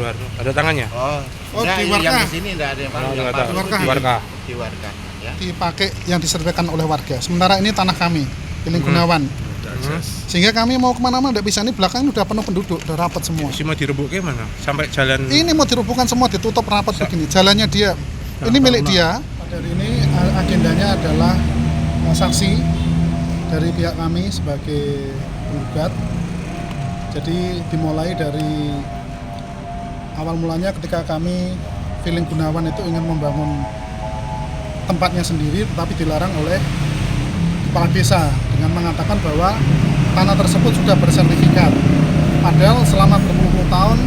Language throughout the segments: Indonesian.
Suharto. Ada tangannya? Oh, Nah, di yang warga. di sini enggak ada yang pakai. Nggak tahu. Di Warga. Di warga, ya. Dipakai yang disertifikatkan oleh warga. Sementara ini tanah kami, Piling Gunawan. Sehingga kami mau kemana-mana tidak bisa. Ini belakang udah penuh penduduk, udah rapat semua. Si mau direbuk gimana? Sampai jalan. Ini mau dirubuhkan semua, ditutup rapat begini. Jalannya dia, ini milik dia. Dari ini agendanya adalah saksi dari pihak kami sebagai penggugat. Jadi dimulai dari awal mulanya ketika kami Piling Gunawan itu ingin membangun tempatnya sendiri, tetapi dilarang oleh kepala desa dengan mengatakan bahwa tanah tersebut sudah bersertifikat. Padahal selama berpuluh-puluh tahun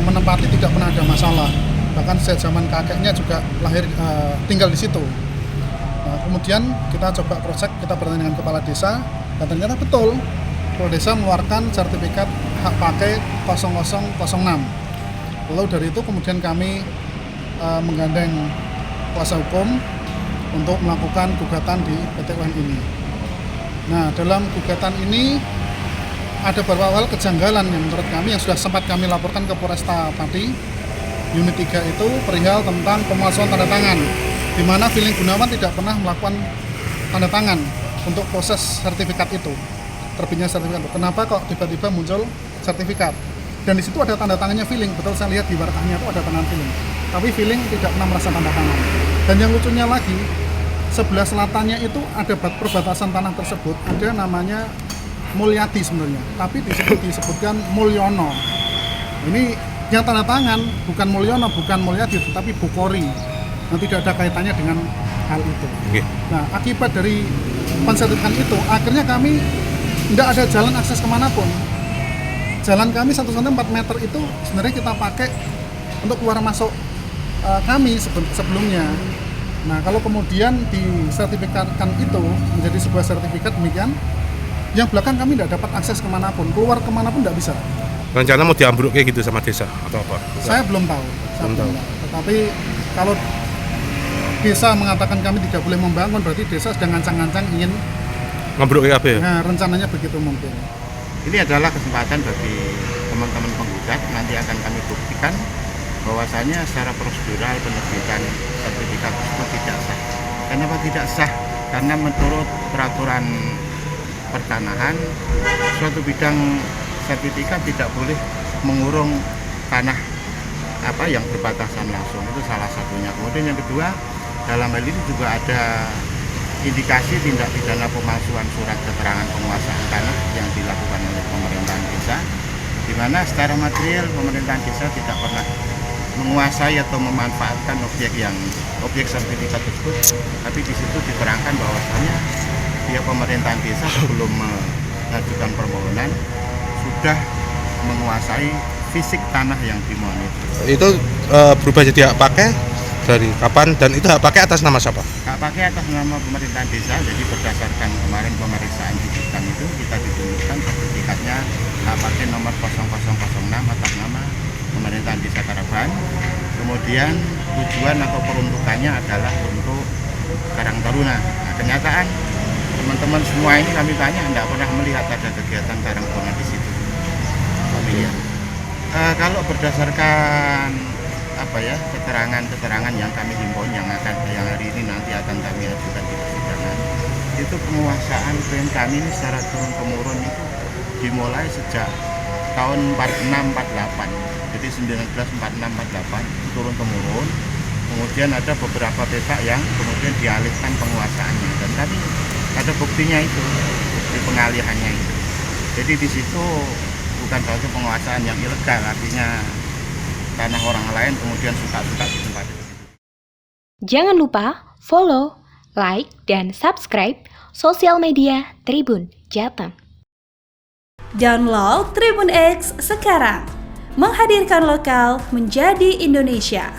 menempati tidak pernah ada masalah. Bahkan sejak zaman kakeknya juga lahir tinggal di situ. Nah, kemudian kita coba cross check, kita bertanya dengan kepala desa dan ternyata betul kepala desa mengeluarkan sertifikat hak pakai 0006. Lalu dari itu kemudian kami menggandeng kuasa hukum untuk melakukan gugatan di PT UN ini. Nah, dalam gugatan ini ada beberapa hal kejanggalan yang menurut kami yang sudah sempat kami laporkan ke Polresta Pati. Unit 3 itu perihal tentang pemalsuan tanda tangan, di mana Piling Gunawan tidak pernah melakukan tanda tangan untuk proses sertifikat itu, terbitnya sertifikat itu. Kenapa kok tiba-tiba muncul sertifikat? Dan di situ ada tanda tangannya Piling, betul saya lihat di warkahnya itu ada tangan Piling. Tapi Piling tidak pernah merasa tanda tangan. Dan yang lucunya lagi, sebelah selatannya itu ada perbatasan tanah tersebut, ada namanya Mulyadi sebenarnya, tapi disebutkan Mulyono. Ini yang tanda tangan bukan Mulyono, bukan Mulyadi, tetapi Bukori. Nah, tidak ada kaitannya dengan hal itu. Nah, akibat dari pensertifikan itu, akhirnya kami tidak ada jalan akses kemanapun. Jalan kami 1,4 meter itu sebenarnya kita pakai untuk keluar masuk kami sebelumnya. Nah, kalau kemudian disertifikatkan itu menjadi sebuah sertifikat demikian, yang belakang kami tidak dapat akses kemanapun, keluar kemanapun tidak bisa. Rencana mau diambruk kayak gitu sama desa atau apa? Saya belum tahu. Tetapi kalau desa mengatakan kami tidak boleh membangun, berarti desa sedang ngancang-ngancang ingin ngambruk kayak apa ya? Nah, rencananya begitu mungkin. Ini adalah kesempatan bagi teman-teman penggugat, nanti akan kami buktikan bahwasanya secara prosedural penerbitan sertifikat tersebut tidak sah. Kenapa tidak sah? Karena menurut peraturan pertanahan, suatu bidang sertifikat tidak boleh mengurung tanah yang berbatasan langsung, itu salah satunya. Kemudian yang kedua, dalam hal ini juga ada indikasi tindak pidana pemalsuan surat keterangan penguasaan tanah yang dilakukan oleh pemerintahan desa, di mana secara material pemerintahan desa tidak pernah menguasai atau memanfaatkan objek sertifikat tersebut, tapi di situ diterangkan bahwasanya pihak pemerintahan desa sebelum mengajukan permohonan sudah menguasai fisik tanah yang dimohon itu. Itu berubah jadi hak pakai dari kapan dan itu hak pakai atas nama siapa? Hak pakai atas nama pemerintahan desa. Jadi berdasarkan kemarin pemeriksaan digital itu kita ditunjukkan sertifikatnya hak pakai nomor 0006 atas nama pemerintahan desa Karaban. Kemudian tujuan atau peruntukannya adalah untuk Karang Taruna. Nah, kenyataan teman-teman semua ini kami tanya tidak pernah melihat ada kegiatan Karang Taruna di situ. Ya. Kalau berdasarkan keterangan yang kami himpun yang hari ini nanti akan kami ajukan di persidangan, itu penguasaan klien kami ini secara turun temurun itu dimulai sejak tahun 46-48. Jadi 1946-48 turun temurun. Kemudian ada beberapa pihak yang kemudian dialihkan penguasaannya, dan kami ada buktinya itu, bukti pengalihannya itu. Jadi di situ bukan saja penguasaan yang ilegal, artinya tanah orang lain kemudian suka-suka di tempat itu. Jangan lupa follow, like, dan subscribe sosial media Tribun Jateng. Download Tribun X sekarang, menghadirkan lokal menjadi Indonesia.